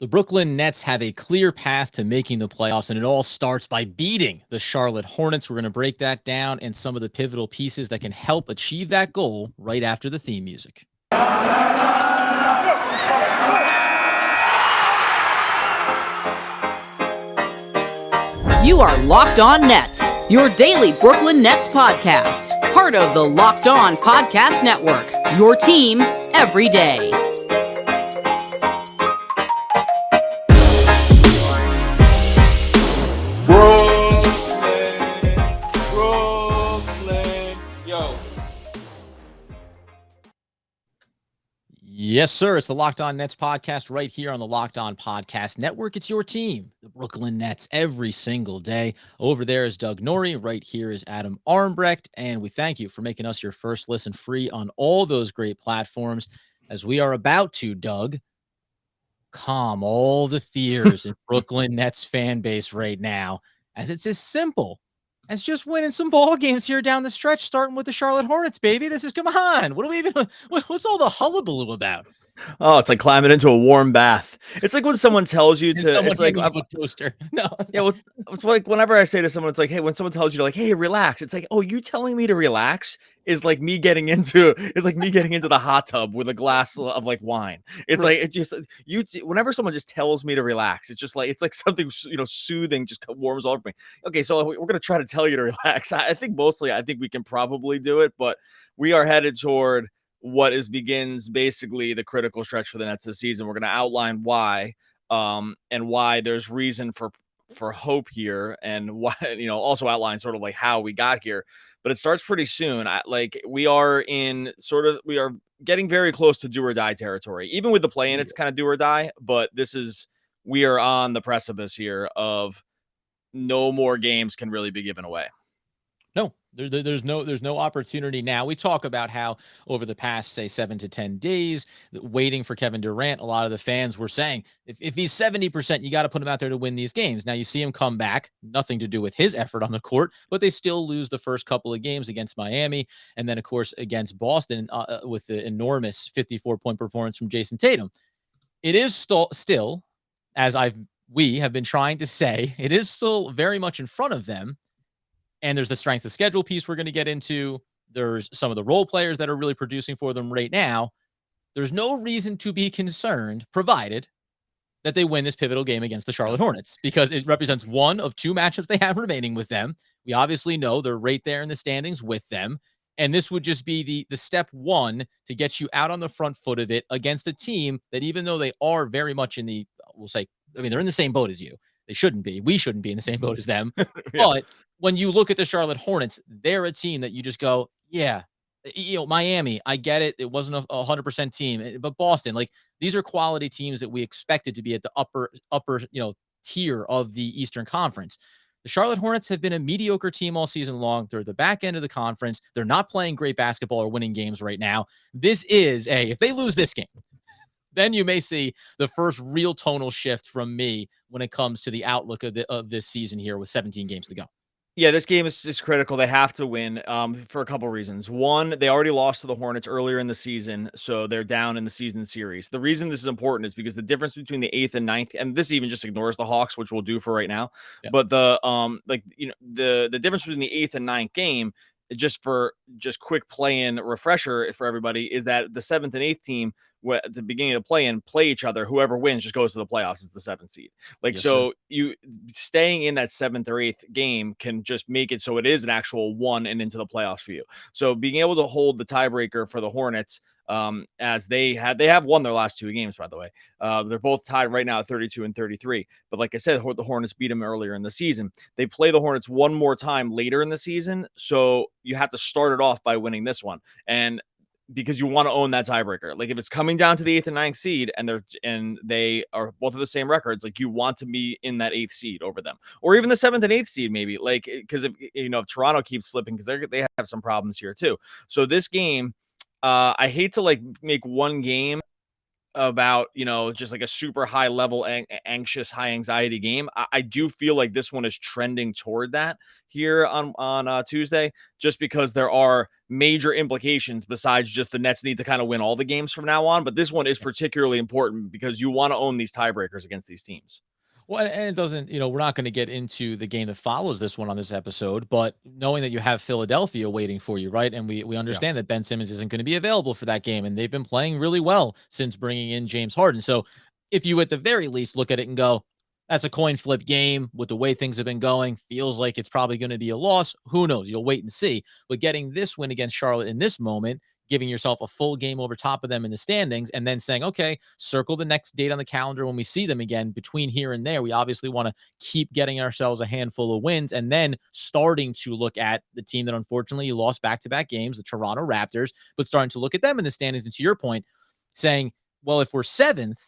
The Brooklyn Nets have a clear path to making the playoffs, and it all starts by beating the Charlotte Hornets. We're going to break that down and some of the pivotal pieces that can help achieve that goal right after the theme music. You are Locked On Nets, your daily Brooklyn Nets podcast. Part of the Locked On Podcast Network, your team every day. Brooklyn, yo. Yes, sir. It's the Locked On Nets podcast right here on the Locked On Podcast Network. It's your team, the Brooklyn Nets, every single day. Over there is Doug Norrie. Right here is Adam Armbrecht. And we thank you for making us your first listen free on all those great platforms as we are about to, Doug, calm all the fears in Brooklyn Nets fan base right now, as it's as simple as just winning some ball games here down the stretch, starting with the Charlotte Hornets, baby. This is, come on. What do we even, what's all the hullabaloo about? Oh, it's like climbing into a warm bath. It's like when someone tells you to, it's like, a toaster. No. yeah, it's like whenever I say to someone, it's like, hey, when someone tells you to like, hey, relax, it's like, oh, you telling me to relax is like me getting into, the hot tub with a glass of like wine. It's like, it just, whenever someone just tells me to relax, it's just like, it's like something, soothing just warms all over me. Okay. So we're going to try to tell you to relax. I think we can probably do it, but we are headed toward what begins basically the critical stretch for the Nets this season. We're going to outline why, and why there's reason for hope here, and why, also outline sort of like how we got here. But it starts pretty soon. We are getting very close to do or die territory. Even with the play-in, it's kind of do or die, but we are on the precipice here of no more games can really be given away. No, there's no opportunity now. We talk about how over the past, say, 7 to 10 days, waiting for Kevin Durant, a lot of the fans were saying, if he's 70%, you got to put him out there to win these games. Now you see him come back, nothing to do with his effort on the court, but they still lose the first couple of games against Miami. And then, of course, against Boston with the enormous 54-point performance from Jason Tatum. It is still, as we have been trying to say, it is still very much in front of them. And there's the strength of schedule piece we're going to get into. There's some of the role players that are really producing for them right now. There's no reason to be concerned, provided that they win this pivotal game against the Charlotte Hornets, because it represents one of two matchups they have remaining with them. We obviously know they're right there in the standings with them. And this would just be the step one to get you out on the front foot of it against a team that, even though they are very much in the, they're in the same boat as you. They shouldn't be. We shouldn't be in the same boat as them. Yeah. But when you look at the Charlotte Hornets, they're a team that you just go, yeah, Miami, I get it. It wasn't a 100% team, but Boston, these are quality teams that we expected to be at the upper, tier of the Eastern Conference. The Charlotte Hornets have been a mediocre team all season long. They're the back end of the conference. They're not playing great basketball or winning games right now. This is if they lose this game, then you may see the first real tonal shift from me when it comes to the outlook of this season here with 17 games to go. Yeah, this game is critical. They have to win for a couple reasons. One, they already lost to the Hornets earlier in the season, so they're down in the season series. The reason this is important is because the difference between the 8th and 9th, and this even just ignores the Hawks, which we'll do for right now. Yeah. But the difference between the 8th and 9th game, just quick play-in refresher for everybody, is that the 7th and 8th team at the beginning of the play-in play each other. Whoever wins just goes to the playoffs as the 7th seed. Yes, so sir. You staying in that 7th or 8th game can just make it so it is an actual 1 and into the playoffs for you. So being able to hold the tiebreaker for the Hornets, as they have won their last 2 games, by the way. They're both tied right now at 32 and 33. But like I said, the Hornets beat them earlier in the season. They play the Hornets one more time later in the season, so you have to start it off by winning this one. And because you want to own that tiebreaker. Like if it's coming down to the 8th and 9th seed and they are both of the same records, like you want to be in that 8th seed over them, or even the 7th and 8th seed, maybe, like, because if Toronto keeps slipping, because they have some problems here too. So this game, I hate to make one game about, just like a super high level anxious, high anxiety game. I do feel like this one is trending toward that here on Tuesday, just because there are major implications besides just the Nets need to kind of win all the games from now on. But this one is particularly important because you want to own these tiebreakers against these teams. Well, and it doesn't, we're not going to get into the game that follows this one on this episode, but knowing that you have Philadelphia waiting for you, right? And we understand that Ben Simmons isn't going to be available for that game, and they've been playing really well since bringing in James Harden. So if you at the very least look at it and go, that's a coin flip game with the way things have been going, feels like it's probably going to be a loss. Who knows? You'll wait and see. But getting this win against Charlotte in this moment, giving yourself a full game over top of them in the standings, and then saying, okay, circle the next date on the calendar when we see them again. Between here and there, we obviously want to keep getting ourselves a handful of wins, and then starting to look at the team that unfortunately you lost back-to-back games, the Toronto Raptors, but starting to look at them in the standings. And to your point, saying, well, if we're seventh,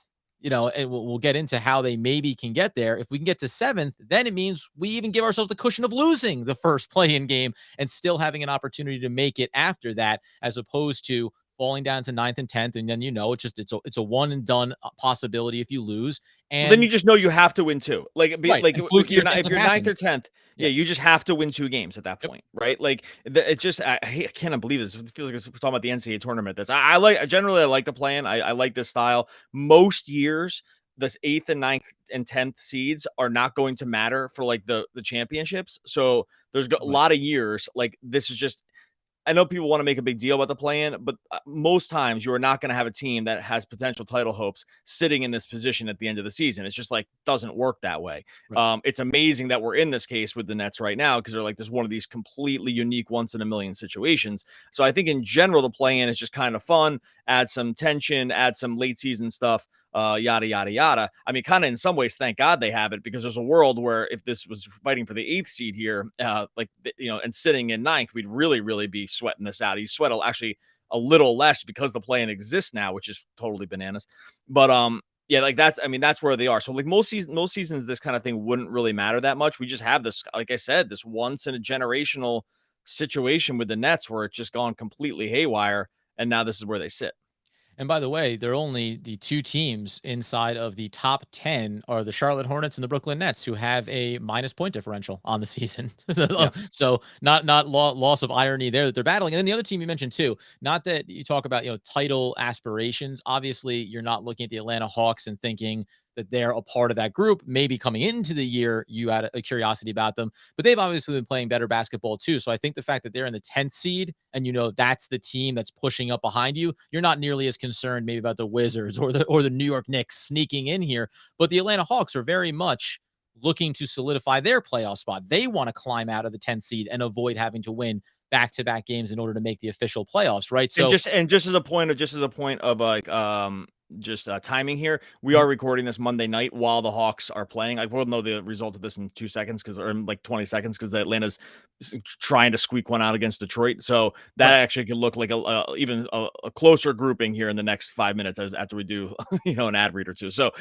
and we'll get into how they maybe can get there. If we can get to seventh, then it means we even give ourselves the cushion of losing the first play-in game and still having an opportunity to make it after that, as opposed to falling down to ninth and 10th. And then, it's a one and done possibility if you lose. And then you just know you have to win two. Like if you're ninth or 10th, you just have to win two games at that point, right? Like it just, I cannot believe this. It feels like we're talking about the NCAA tournament. I like the plan. I like this style. Most years, this 8th and 9th and 10th seeds are not going to matter for like the championships. So there's a lot of years like this is just, I know people want to make a big deal about the play-in, but most times you are not going to have a team that has potential title hopes sitting in this position at the end of the season. It's just like doesn't work that way. Right. It's amazing that we're in this case with the Nets right now because they're like this one of these completely unique once in a million situations. So I think in general the play-in is just kind of fun, add some tension, add some late season stuff. Yada, yada, yada. I mean, kind of in some ways, thank God they have it because there's a world where if this was fighting for the 8th seed here, and sitting in 9th, we'd really, really be sweating this out. You sweat actually a little less because the play-in exists now, which is totally bananas. But that's where they are. So like most seasons, this kind of thing wouldn't really matter that much. We just have this, like I said, this once in a generational situation with the Nets where it's just gone completely haywire. And now this is where they sit. And by the way, they're only the two teams inside of the top 10 are the Charlotte Hornets and the Brooklyn Nets, who have a minus point differential on the season. So not loss of irony there that they're battling. And then the other team you mentioned too, not that you talk about, title aspirations. Obviously, you're not looking at the Atlanta Hawks and thinking that they're a part of that group. Maybe coming into the year, you had a curiosity about them, but they've obviously been playing better basketball too. So I think the fact that they're in the 10th seed and that's the team that's pushing up behind you, you're not nearly as concerned maybe about the Wizards or the New York Knicks sneaking in here. But the Atlanta Hawks are very much looking to solidify their playoff spot. They want to climb out of the 10th seed and avoid having to win back-to-back games in order to make the official playoffs, right? So and just as a point of like timing here, we are recording this Monday night while the Hawks are playing. I will know the result of this in 2 seconds or in like 20 seconds because Atlanta's trying to squeak one out against Detroit. So that actually could look like even a closer grouping here in the next 5 minutes after we do an ad read or two. So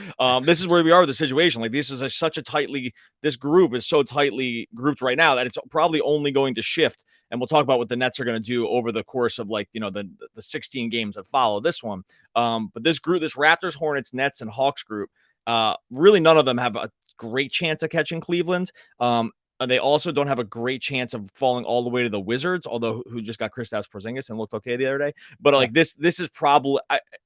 this is where we are with the situation. Like this is this group is so tightly grouped right now that it's probably only going to shift. And we'll talk about what the Nets are going to do over the course of the 16 games that follow this one. But this group, this Raptors, Hornets, Nets, and Hawks group, really none of them have a great chance of catching Cleveland. They also don't have a great chance of falling all the way to the Wizards, although who just got Kristaps Porzingis and looked okay the other day. But like this is probably,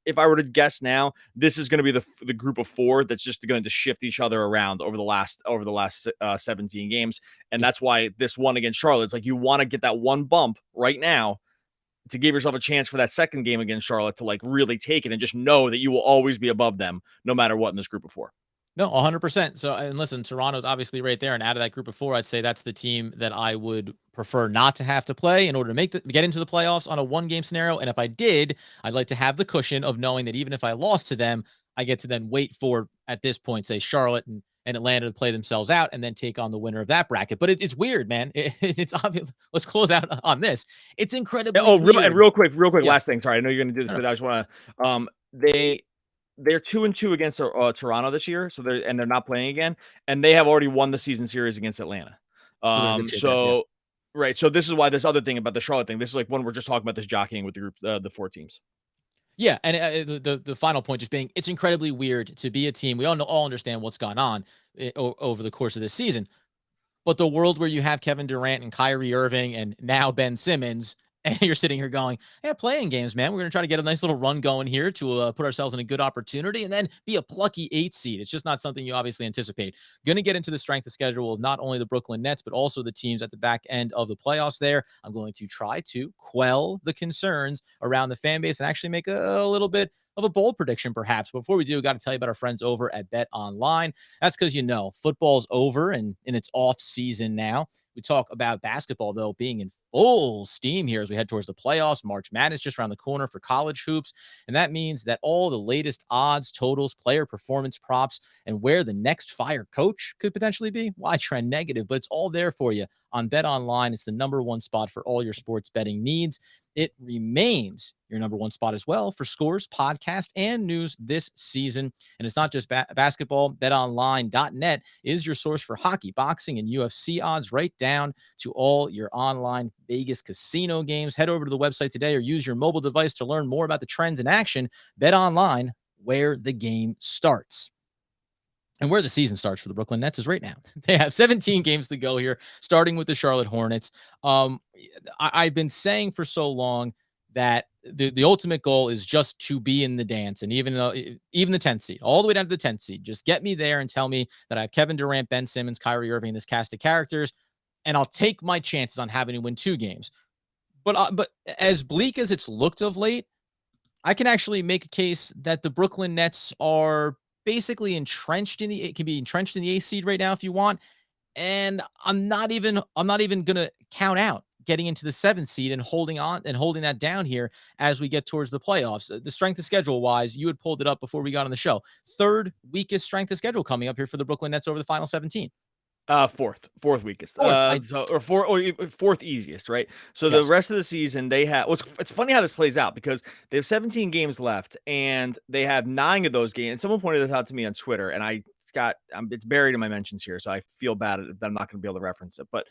if I were to guess now, this is going to be the group of 4 that's just going to shift each other around over the last 17 games, and that's why this one against Charlotte, it's like you want to get that one bump right now to give yourself a chance for that second game against Charlotte to like really take it and just know that you will always be above them no matter what in this group of 4. No, 100%. So, and listen, Toronto's obviously right there, and out of that group of 4, I'd say that's the team that I would prefer not to have to play in order to get into the playoffs on a 1-game scenario. And if I did, I'd like to have the cushion of knowing that even if I lost to them, I get to then wait for, at this point, say Charlotte and Atlanta to play themselves out and then take on the winner of that bracket. But it's weird, man. It's obvious. Let's close out on this. It's incredibly weird. Real quick, last thing. Sorry, I know you're going to do this, but I just want to. They're 2-2 against Toronto this year, so they're not playing again, and they have already won the season series against Atlanta. Right. So this is why this other thing about the Charlotte thing. This is like when we're just talking about this jockeying with the group, the 4 teams. Yeah, and the final point just being, it's incredibly weird to be a team. We all understand what's gone on over the course of this season, but the world where you have Kevin Durant and Kyrie Irving and now Ben Simmons, and you're sitting here going, yeah, playing games, man. We're going to try to get a nice little run going here to put ourselves in a good opportunity and then be a plucky 8 seed. It's just not something you obviously anticipate. Going to get into the strength of schedule of not only the Brooklyn Nets, but also the teams at the back end of the playoffs there. I'm going to try to quell the concerns around the fan base and actually make a little bit of a bold prediction, perhaps. Before we do, got to tell you about our friends over at Bet Online. That's because football's over and in its off season now. We talk about basketball, though, being in full steam here as we head towards the playoffs. March Madness just around the corner for college hoops. And that means that all the latest odds, totals, player performance props, and where the next fire coach could potentially be, why trend negative? But it's all there for you on Bet Online. It's the number one spot for all your sports betting needs. It remains your number one spot as well for scores, podcasts, and news this season. And it's not just basketball. BetOnline.net is your source for hockey, boxing, and UFC odds, right down to all your online Vegas casino games. Head over to the website today or use your mobile device to learn more about the trends in action. BetOnline, where the game starts. And where the season starts for the Brooklyn Nets is right now. They have 17 games to go here, starting with the Charlotte Hornets. I've been saying for so long that the ultimate goal is just to be in the dance. And even the 10th seed, all the way down to the 10th seed, just get me there and tell me that I have Kevin Durant, Ben Simmons, Kyrie Irving, this cast of characters, and I'll take my chances on having to win 2 games. But as bleak as it's looked of late, I can actually make a case that the Brooklyn Nets are basically entrenched in the eighth seed right now if you want. And I'm not even gonna count out getting into the 7th seed and holding that down here as we get towards the playoffs. The strength of schedule wise, you had pulled it up before we got on the show. 3rd weakest strength of schedule coming up here for the Brooklyn Nets over the final 17. Fourth weakest. Fourth easiest, right? So Yes. the rest of the season they have. It's funny how this plays out because they have 17 games left and they have 9 of those games. And someone pointed this out to me on Twitter, and it's buried in my mentions here, so I feel bad that I'm not going to be able to reference it. But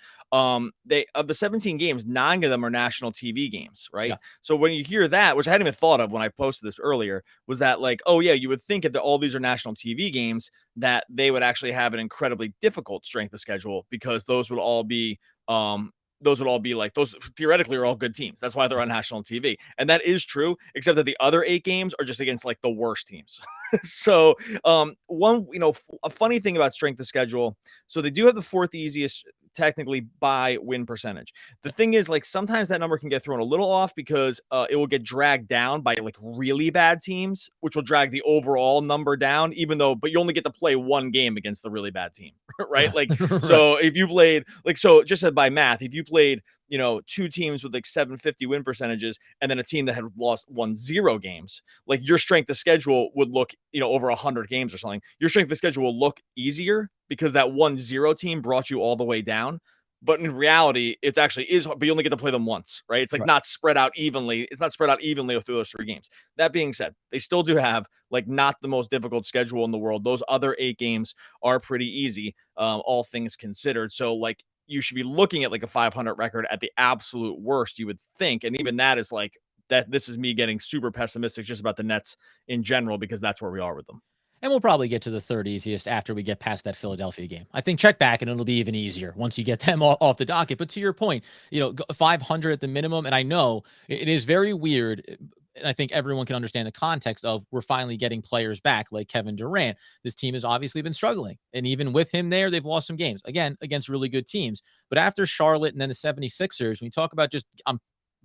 they of the 17 games, 9 of them are national TV games, right? Yeah. So when you hear that, which I hadn't even thought of when I posted this earlier, was that like, oh yeah, you would think if all these are national TV games that they would actually have an incredibly difficult strength of schedule because those would all be like those theoretically are all good teams. That's why they're on national TV. And that is true, except that the other 8 games are just against like the worst teams. So a funny thing about strength of schedule. So they do have the 4th easiest technically by win percentage. The thing is, like, sometimes that number can get thrown a little off because it will get dragged down by like really bad teams, which will drag the overall number down, but you only get to play 1 game against the really bad team, right? Like, Right. so if you played so just by math, if you played 2 teams with like 750 win percentages and then a team that had won 0 games, like your strength of schedule would look, over 100 games or something. Your strength of schedule will look easier because that 1-0 team brought you all the way down. But in reality, it's actually is, but you only get to play them once, right? It's like not spread out evenly. It's not spread out evenly through those 3 games. That being said, they still do have like not the most difficult schedule in the world. Those other 8 games are pretty easy, all things considered. So like, you should be looking at like a 500 record at the absolute worst, you would think. And even that is like that. This is me getting super pessimistic just about the Nets in general, because that's where we are with them. And we'll probably get to the 3rd easiest after we get past that Philadelphia game. I think check back and it'll be even easier once you get them off the docket. But to your point, 500 at the minimum. And I know it is very weird. And I think everyone can understand the context of we're finally getting players back like Kevin Durant. This team has obviously been struggling. And even with him there, they've lost some games, again, against really good teams. But after Charlotte and then the 76ers, when you talk about I'm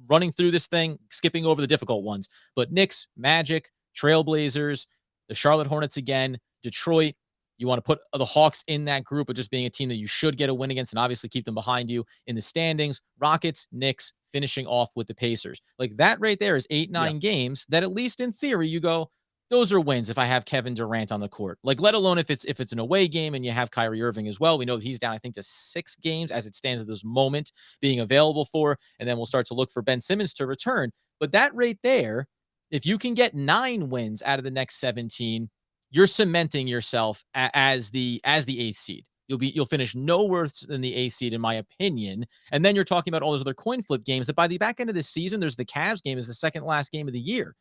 running through this thing, skipping over the difficult ones. But Knicks, Magic, Trailblazers, the Charlotte Hornets again, Detroit. You want to put the Hawks in that group of just being a team that you should get a win against and obviously keep them behind you in the standings. Rockets, Knicks, finishing off with the Pacers. Like that right there is 8-9 games that at least in theory you go, those are wins if I have Kevin Durant on the court. Like, let alone if it's an away game and you have Kyrie Irving as well. We know that he's down, I think, to 6 games as it stands at this moment being available for, and then we'll start to look for Ben Simmons to return. But that right there, if you can get 9 wins out of the next 17, you're cementing yourself as the 8th seed. You'll finish no worse than the 8th seed, in my opinion. And then you're talking about all those other coin flip games that by the back end of this season, there's the Cavs game is the second last game of the year.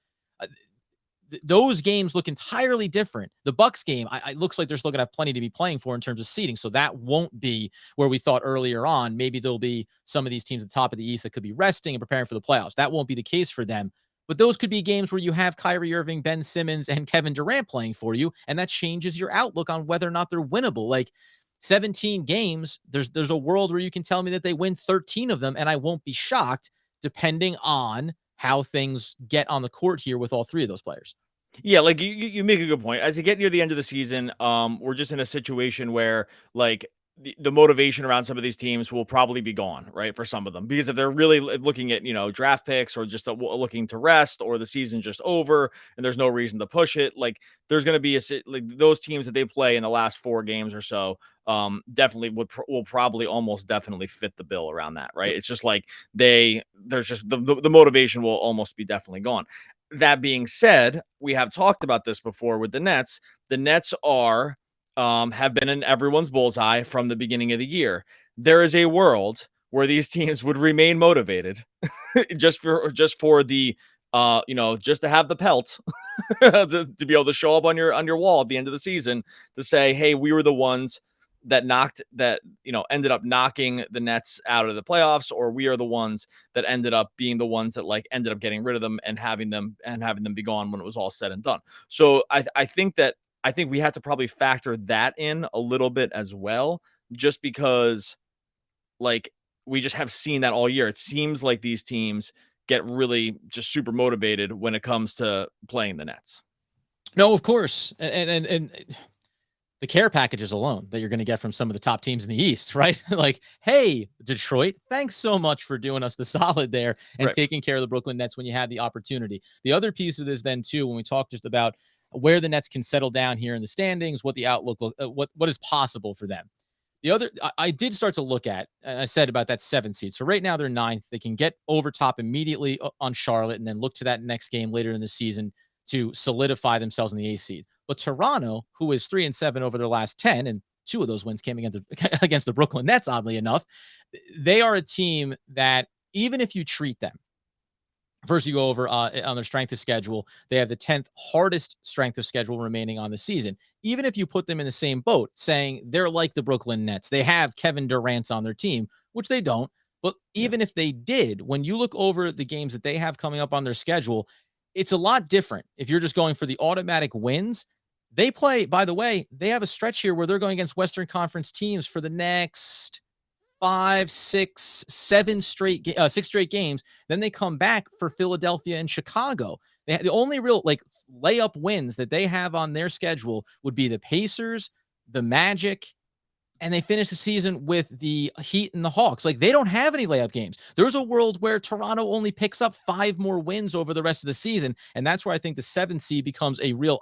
those games look entirely different. The Bucks game, I looks like they're still going to have plenty to be playing for in terms of seeding. So that won't be where we thought earlier on. Maybe there'll be some of these teams at the top of the East that could be resting and preparing for the playoffs. That won't be the case for them. But those could be games where you have Kyrie Irving, Ben Simmons, and Kevin Durant playing for you, and that changes your outlook on whether or not they're winnable. Like 17 games, there's a world where you can tell me that they win 13 of them, and I won't be shocked, depending on how things get on the court here with all three of those players. Yeah, like you make a good point. As you get near the end of the season, we're just in a situation where like the motivation around some of these teams will probably be gone, right? For some of them, because if they're really looking at, draft picks or just looking to rest or the season just over and there's no reason to push it, like there's going to be like those teams that they play in the last 4 games or so, definitely will probably almost definitely fit the bill around that, right? It's just like there's just the motivation will almost be definitely gone. That being said, we have talked about this before with the Nets. The Nets have been in everyone's bullseye from the beginning of the year. There is a world where these teams would remain motivated just for the just to have the pelt to be able to show up on your wall at the end of the season to say, hey, we were the ones that ended up knocking the Nets out of the playoffs, or we are the ones that ended up being the ones that like ended up getting rid of them and having them be gone when it was all said and done. So I think we have to probably factor that in a little bit as well, just because like we just have seen that all year. It seems like these teams get really just super motivated when it comes to playing the Nets. No, of course. And the care packages alone that you're going to get from some of the top teams in the East, right? Like, hey, Detroit, thanks so much for doing us the solid there and taking care of the Brooklyn Nets when you had the opportunity. The other piece of this then too, when we talk just about where the Nets can settle down here in the standings, what the outlook, what is possible for them. The other, I did start to look at, and I said about that 7th seed. So right now they're 9th. They can get over top immediately on Charlotte and then look to that next game later in the season to solidify themselves in the 8th seed. But Toronto, who is 3-7 over their last 10, and 2 of those wins came against the Brooklyn Nets, oddly enough, they are a team that even if you treat them, first you go over on their strength of schedule, they have the 10th hardest strength of schedule remaining on the season. Even if you put them in the same boat, saying they're like the Brooklyn Nets, they have Kevin Durant on their team, which they don't. But even if they did, when you look over the games that they have coming up on their schedule, it's a lot different. If you're just going for the automatic wins, they play, by the way, they have a stretch here where they're going against Western Conference teams for the next 5, 6, 7 straight, 6 straight games. Then they come back for Philadelphia and Chicago. The only real like layup wins that they have on their schedule would be the Pacers, the Magic, and they finish the season with the Heat and the Hawks. Like they don't have any layup games. There's a world where Toronto only picks up 5 more wins over the rest of the season, and that's where I think the 7th seed becomes a real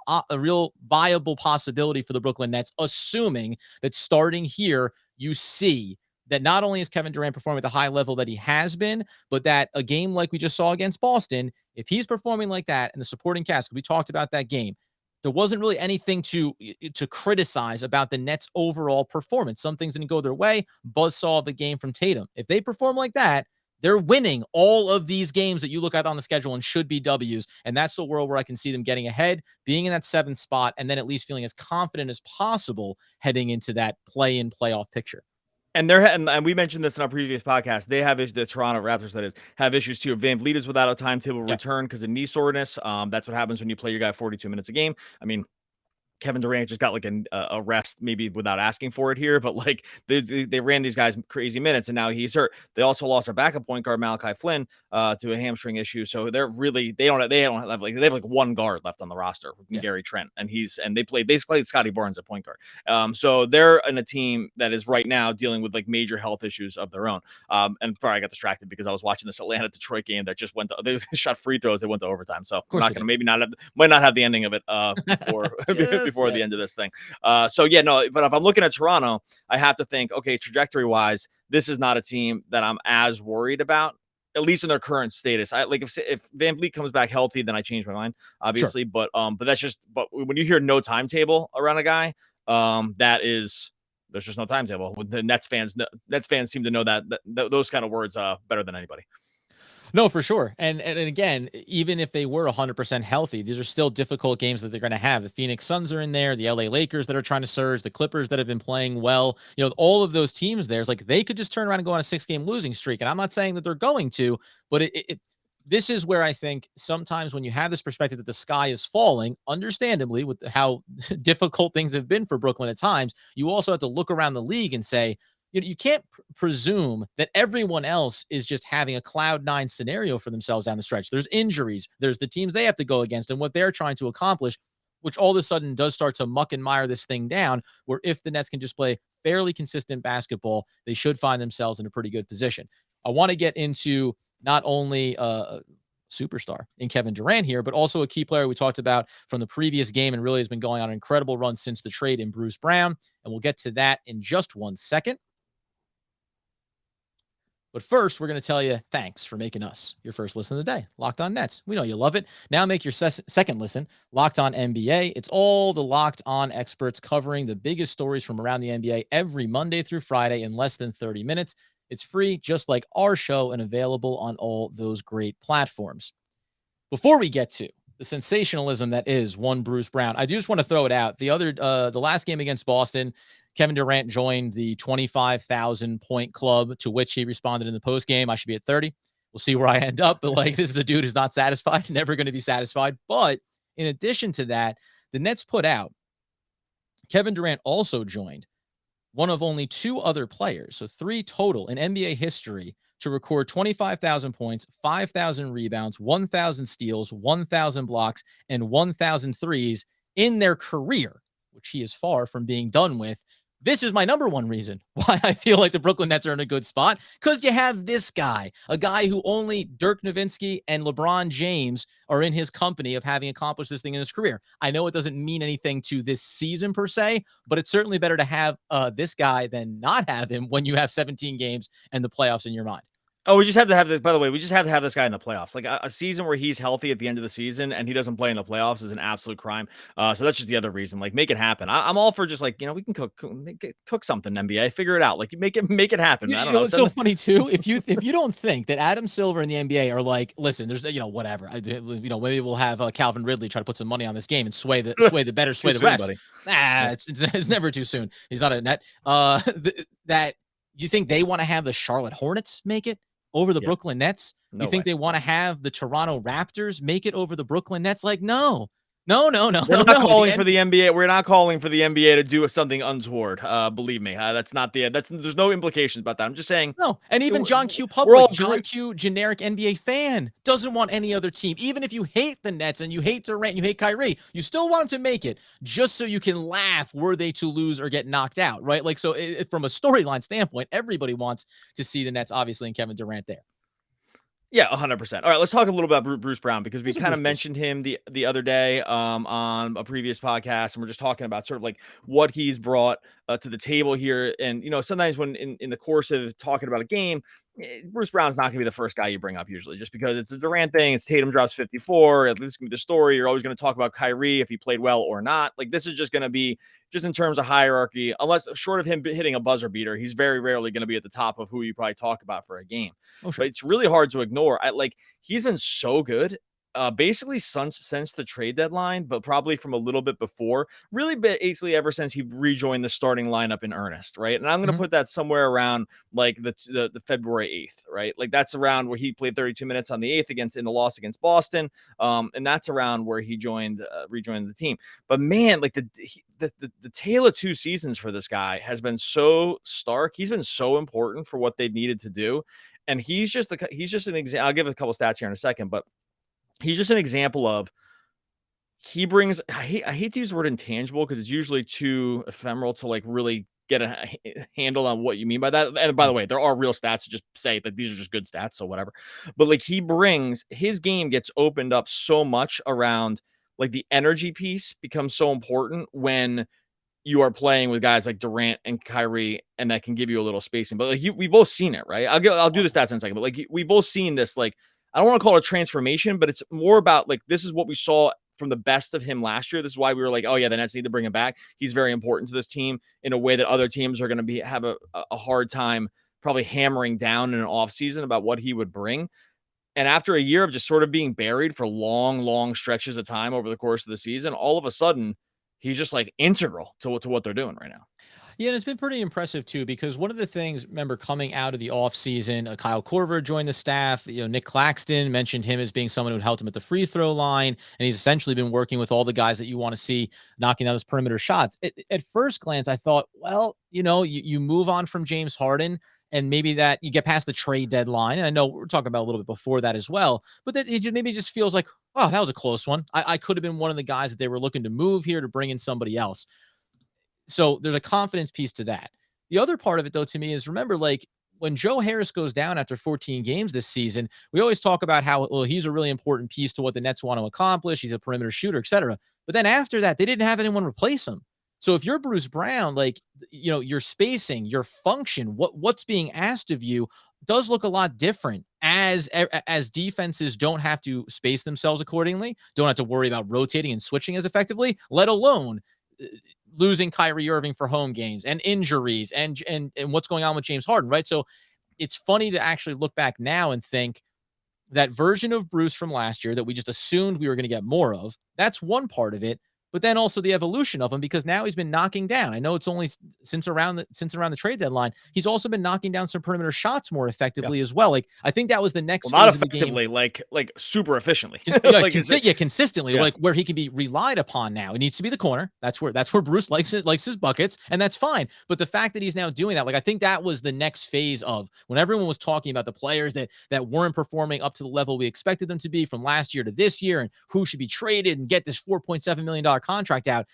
viable possibility for the Brooklyn Nets, assuming that starting here you see that not only is Kevin Durant performing at the high level that he has been, but that a game like we just saw against Boston, if he's performing like that and the supporting cast, we talked about that game, there wasn't really anything to criticize about the Nets' overall performance. Some things didn't go their way. Buzzsaw of the game from Tatum. If they perform like that, they're winning all of these games that you look at on the schedule and should be W's. And that's the world where I can see them getting ahead, being in that 7th spot, and then at least feeling as confident as possible heading into that play-in playoff picture. And we mentioned this in our previous podcast. They have the Toronto Raptors, that is, have issues too. Van Vliet is without a timetable return because of knee soreness. That's what happens when you play your guy 42 minutes a game. I mean, Kevin Durant just got like a rest, maybe without asking for it here, but like they ran these guys crazy minutes and now he's hurt. They also lost their backup point guard Malachi Flynn to a hamstring issue, so they have like one guard left on the roster, Gary Trent, and they played Scotty Barnes at point guard. So they're in a team that is right now dealing with like major health issues of their own. And probably I got distracted because I was watching this Atlanta Detroit game that just they shot free throws. They went to overtime, so I'm not gonna might not have the ending of it before the end of this thing. But if I'm looking at Toronto, I have to think, okay, trajectory wise, this is not a team that I'm as worried about, at least in their current status. I like if Van Vliet comes back healthy, then I change my mind, obviously. Sure. But when you hear no timetable around a guy, there's just no timetable. The Nets fans seem to know that those kind of words better than anybody. No, for sure. And again, even if they were 100% healthy, these are still difficult games that they're going to have. The Phoenix Suns are in there, the LA Lakers that are trying to surge, the Clippers that have been playing well. All of those teams there, it's like they could just turn around and go on a 6-game losing streak. And I'm not saying that they're going to, but this is where I think sometimes when you have this perspective that the sky is falling, understandably, with how difficult things have been for Brooklyn at times, you also have to look around the league and say, you can't presume that everyone else is just having a cloud nine scenario for themselves down the stretch. There's injuries, there's the teams they have to go against and what they're trying to accomplish, which all of a sudden does start to muck and mire this thing down. Where if the Nets can just play fairly consistent basketball, they should find themselves in a pretty good position. I want to get into not only superstar in Kevin Durant here, but also a key player we talked about from the previous game and really has been going on an incredible run since the trade in Bruce Brown. And we'll get to that in just 1 second. But first, we're going to tell you thanks for making us your first listen of the day. Locked On Nets. We know you love it. Now make your second listen Locked On NBA. It's all the Locked On experts covering the biggest stories from around the NBA every Monday through Friday in less than 30 minutes. It's free, just like our show, and available on all those great platforms. Before we get to the sensationalism that is one Bruce Brown, I do just want to throw it out. The last game against Boston, Kevin Durant joined the 25,000 point club, to which he responded in the post game, I should be at 30. We'll see where I end up. But this is a dude who's not satisfied, never going to be satisfied. But in addition to that, the Nets put out, Kevin Durant also joined one of only 2 other players, so 3 total in NBA history, to record 25,000 points, 5,000 rebounds, 1,000 steals, 1,000 blocks, and 1,000 threes in their career, which he is far from being done with. This is my number one reason why I feel like the Brooklyn Nets are in a good spot, because you have this guy, a guy who only Dirk Nowitzki and LeBron James are in his company of having accomplished this thing in his career. I know it doesn't mean anything to this season per se, but it's certainly better to have this guy than not have him when you have 17 games and the playoffs in your mind. Oh, we just have to have this. By the way, we just have to have this guy in the playoffs. Like a season where he's healthy at the end of the season and he doesn't play in the playoffs is an absolute crime. So that's just the other reason. Like, make it happen. I'm all for just we can cook something. NBA, figure it out. Like, make it happen. I don't know. It's so funny too. If you don't think that Adam Silver and the NBA are like, listen, there's whatever. Maybe we'll have Calvin Ridley try to put some money on this game and sway the better, sway the rest. Buddy. It's never too soon. He's not a net. That you think they want to have the Charlotte Hornets make it over the Brooklyn Nets? You think they want to have the Toronto Raptors make it over the Brooklyn Nets? No. We're not calling for the NBA. We're not calling for the NBA to do something untoward. Believe me, that's not there's no implications about that. I'm just saying. No, and even John Q. Public, John Q. generic NBA fan doesn't want any other team. Even if you hate the Nets and you hate Durant, you hate Kyrie, you still want them to make it just so you can laugh were they to lose or get knocked out, right? So from a storyline standpoint, everybody wants to see the Nets, obviously, and Kevin Durant there. Yeah, 100%. All right, let's talk a little about Bruce Brown, because we kind of mentioned him the other day on a previous podcast, and we're just talking about sort of what he's brought to the table here. And sometimes when in the course of talking about a game, Bruce Brown's not going to be the first guy you bring up usually, just because it's a Durant thing. It's Tatum drops 54. At least the story. You're always going to talk about Kyrie if he played well or not. This is just going to be just in terms of hierarchy, unless short of him hitting a buzzer beater, he's very rarely going to be at the top of who you probably talk about for a game. Oh, sure. But it's really hard to ignore. He's been so good. Basically since the trade deadline, but probably from a little bit before, really basically ever since he rejoined the starting lineup in earnest, right? And I'm going to put that somewhere around the February 8th, right? That's around where he played 32 minutes on the 8th in the loss against Boston, and that's around where he rejoined the team. But man, the tale of 2 seasons for this guy has been so stark. He's been so important for what they've needed to do, and he's just an example. I'll give a couple stats here in a second, but he's just an example of he brings. I hate to use the word intangible because it's usually too ephemeral to really get a handle on what you mean by that. And by the way, there are real stats to just say that these are just good stats, so whatever. But he brings, his game gets opened up so much around the energy piece becomes so important when you are playing with guys like Durant and Kyrie, and that can give you a little spacing. But we've both seen it, right? I'll do the stats in a second. But we've both seen this. I don't want to call it a transformation, but it's more about this is what we saw from the best of him last year. This is why we were oh yeah, the Nets need to bring him back. He's very important to this team in a way that other teams are going to have a hard time probably hammering down in an offseason about what he would bring. And after a year of just sort of being buried for long stretches of time over the course of the season, all of a sudden, he's just like integral to what they're doing right now. Yeah, and it's been pretty impressive too, because one of the things, remember, coming out of the offseason, Kyle Korver joined the staff. Nick Claxton mentioned him as being someone who helped him at the free throw line, and he's essentially been working with all the guys that you want to see knocking down those perimeter shots. At first glance, I thought, well, you move on from James Harden, and maybe that you get past the trade deadline. And I know we're talking about a little bit before that as well, but that maybe just feels like, oh, that was a close one. I could have been one of the guys that they were looking to move here to bring in somebody else. So there's a confidence piece to that. The other part of it, though, to me is, remember, like, when Joe Harris goes down after 14 games this season, we always talk about how, well, he's a really important piece to what the Nets want to accomplish. He's a perimeter shooter, etc. But then after that, they didn't have anyone replace him. So if you're Bruce Brown, like, your spacing, your function, what's being asked of you does look a lot different as defenses don't have to space themselves accordingly, don't have to worry about rotating and switching as effectively, let alone losing Kyrie Irving for home games and injuries and what's going on with James Harden, right? So it's funny to actually look back now and think that version of Bruce from last year that we just assumed we were going to get more of, that's one part of it. But then also the evolution of him, because now he's been knocking down. I know it's only since around the trade deadline. He's also been knocking down some perimeter shots more effectively as well. Like, I think that was the next not phase effectively, of the game. like super efficiently. Consistently, like where he can be relied upon now. It needs to be the corner. That's where Bruce likes his buckets, and that's fine. But the fact that he's now doing that, like, I think that was the next phase of when everyone was talking about the players that weren't performing up to the level we expected them to be from last year to this year, and who should be traded and get this $4.7 million contract out.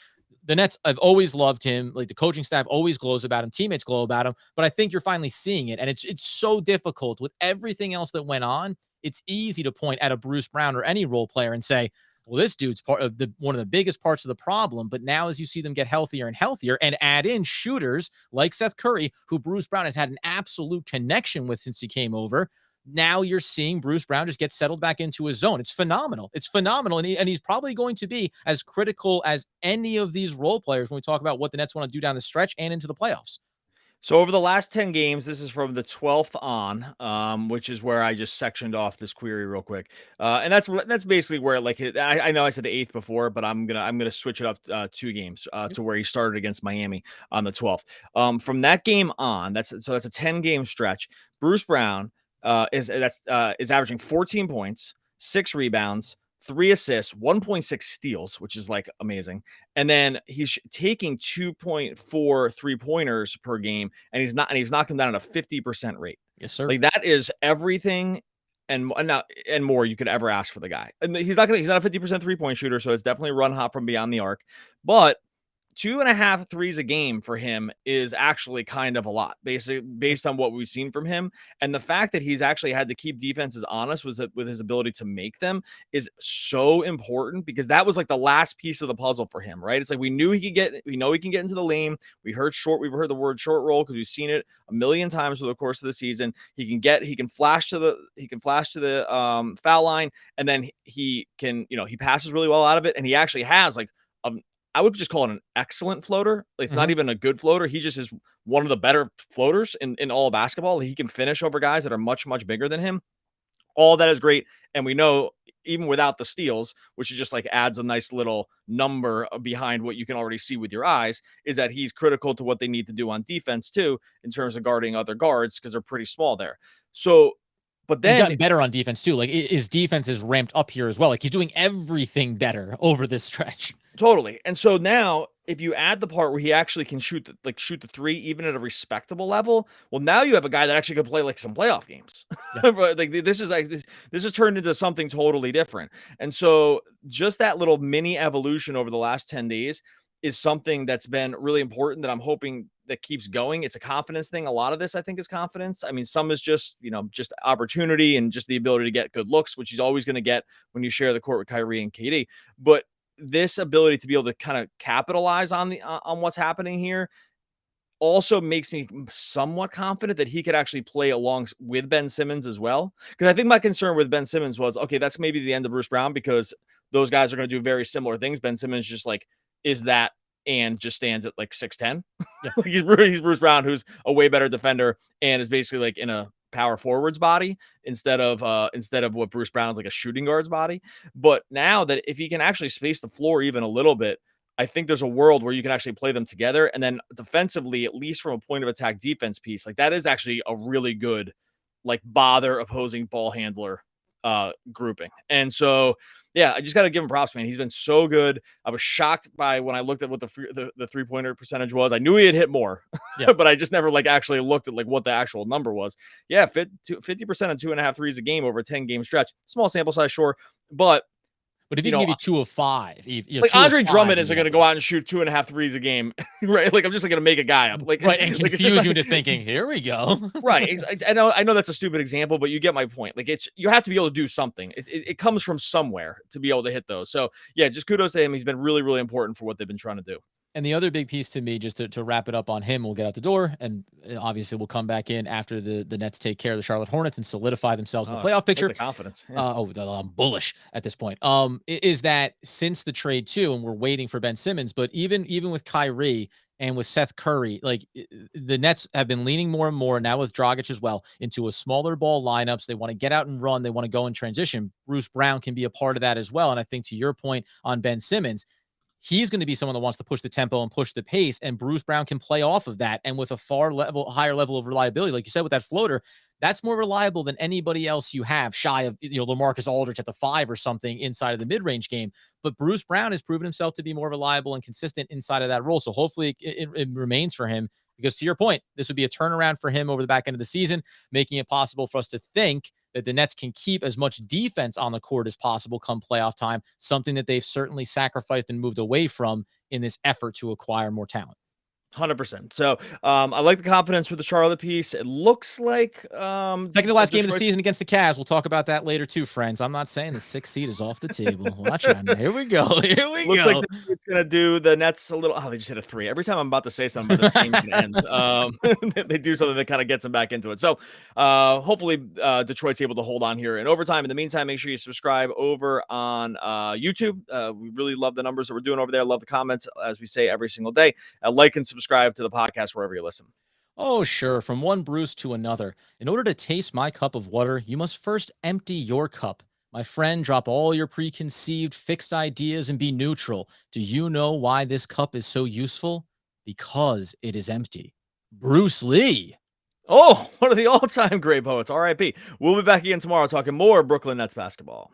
The Nets, I've always loved him. Like, the coaching staff always glows about him. Teammates glow about him. But I think you're finally seeing it. And it's so difficult with everything else that went on. It's easy to point at a Bruce Brown or any role player and say, well, this dude's part of one of the biggest parts of the problem. But now, as you see them get healthier and healthier and add in shooters like Seth Curry, who Bruce Brown has had an absolute connection with since he came over, now you're seeing Bruce Brown just get settled back into his zone. It's phenomenal. It's phenomenal. And he's probably going to be as critical as any of these role players when we talk about what the Nets want to do down the stretch and into the playoffs. So over the last 10 games, this is from the 12th on, which is where I just sectioned off this query real quick. And that's basically where, like, I know I said the 8th before, but I'm gonna switch it up 2 games to where he started against Miami on the 12th. From that game on, that's a 10-game stretch. Bruce Brown is averaging 14 points, 6 rebounds, 3 assists, 1.6 steals, which is like amazing. And then he's taking 2.4 3-pointers per game, and he's knocking down at a 50% rate. Yes, sir. Like, that is everything and more you could ever ask for the guy. And he's not a 50% 3-point shooter, so it's definitely run hot from beyond the arc. But 2.5 threes a game for him is actually kind of a lot, basically, based on what we've seen from him. And the fact that he's actually had to keep defenses honest with his ability to make them is so important, because that was like the last piece of the puzzle for him, right? It's like we know he can get into the lane. We've heard the word short roll because we've seen it a million times over the course of the season. He can flash to the foul line, and then he passes really well out of it, and he actually has like I would just call it an excellent floater. It's not even a good floater. He just is one of the better floaters in all of basketball. He can finish over guys that are much, much bigger than him. All that is great. And we know, even without the steals, which is just like adds a nice little number behind what you can already see with your eyes, is that he's critical to what they need to do on defense too, in terms of guarding other guards, because they're pretty small there. So, but then he's gotten better on defense too. Like, his defense is ramped up here as well. Like, he's doing everything better over this stretch. Totally. And so now, if you add the part where he actually can shoot the 3 even at a respectable level, well, now you have a guy that actually could play like some playoff games. Yeah. Like, this is turned into something totally different. And so just that little mini evolution over the last 10 days is something that's been really important, that I'm hoping that keeps going. It's a confidence thing. A lot of this, I think, is confidence. I mean, some is just opportunity and just the ability to get good looks, which he's always going to get when you share the court with Kyrie and KD. But this ability to be able to kind of capitalize on what's happening here also makes me somewhat confident that he could actually play along with Ben Simmons as well. Because I think my concern with Ben Simmons was, okay, that's maybe the end of Bruce Brown, because those guys are going to do very similar things. Ben Simmons just like is that, and just stands at like 6'10". Yeah. He's Bruce Brown, who's a way better defender and is basically like in a power forward's body instead of what Bruce Brown is, like a shooting guard's body. But now that if he can actually space the floor even a little bit, I think there's a world where you can actually play them together. And then defensively, at least from a point of attack defense piece, like that is actually a really good, like, bother opposing ball handler grouping. And so, yeah, I just got to give him props, man. He's been so good. I was shocked by when I looked at what the 3-pointer percentage was. I knew he had hit more, Yeah. but I just never like actually looked at like what the actual number was. Yeah, 50% on 2.5 threes a game over a 10-game stretch. Small sample size, sure, but if he can give you 2 of 5, like Andre Drummond isn't going to go out and shoot 2.5 threes a game, right? Like I'm just going to make a guy up, like right, and like, confuse you into thinking, here we go. Right. I know that's a stupid example, but you get my point. Like you have to be able to do something. It comes from somewhere to be able to hit those. So yeah, just kudos to him. He's been really, really important for what they've been trying to do. And the other big piece to me, just to wrap it up on him, we'll get out the door, and obviously we'll come back in after the Nets take care of the Charlotte Hornets and solidify themselves in the playoff picture. Like the confidence. Yeah. I'm bullish at this point. Is that since the trade too, and we're waiting for Ben Simmons, but even with Kyrie and with Seth Curry, like the Nets have been leaning more and more now with Dragic as well into a smaller ball lineups. They want to get out and run. They want to go in transition. Bruce Brown can be a part of that as well. And I think to your point on Ben Simmons, he's going to be someone that wants to push the tempo and push the pace, and Bruce Brown can play off of that. And with a higher level of reliability, like you said, with that floater, that's more reliable than anybody else you have, shy of, LaMarcus Aldridge at the 5 or something inside of the mid-range game. But Bruce Brown has proven himself to be more reliable and consistent inside of that role. So hopefully it remains for him, because to your point, this would be a turnaround for him over the back end of the season, making it possible for us to think that the Nets can keep as much defense on the court as possible come playoff time, something that they've certainly sacrificed and moved away from in this effort to acquire more talent. 100%. So I like the confidence with the Charlotte piece. It looks like second to last game of the season against the Cavs. We'll talk about that later too, friends. I'm not saying the 6th seed is off the table. Watch out. Here we go. Looks like it's gonna do the Nets a little. Oh, they just hit a 3. Every time I'm about to say something about this game ends, they do something that kind of gets them back into it. So hopefully Detroit's able to hold on here in overtime. In the meantime, make sure you subscribe over on YouTube. We really love the numbers that we're doing over there. Love the comments, as we say every single day. Like and subscribe to the podcast wherever you listen. Oh, sure. From one Bruce to another. In order to taste my cup of water, you must first empty your cup. My friend, drop all your preconceived, fixed ideas and be neutral. Do you know why this cup is so useful? Because it is empty. Bruce Lee. Oh, one of the all-time great poets, R.I.P. We'll be back again tomorrow talking more Brooklyn Nets basketball.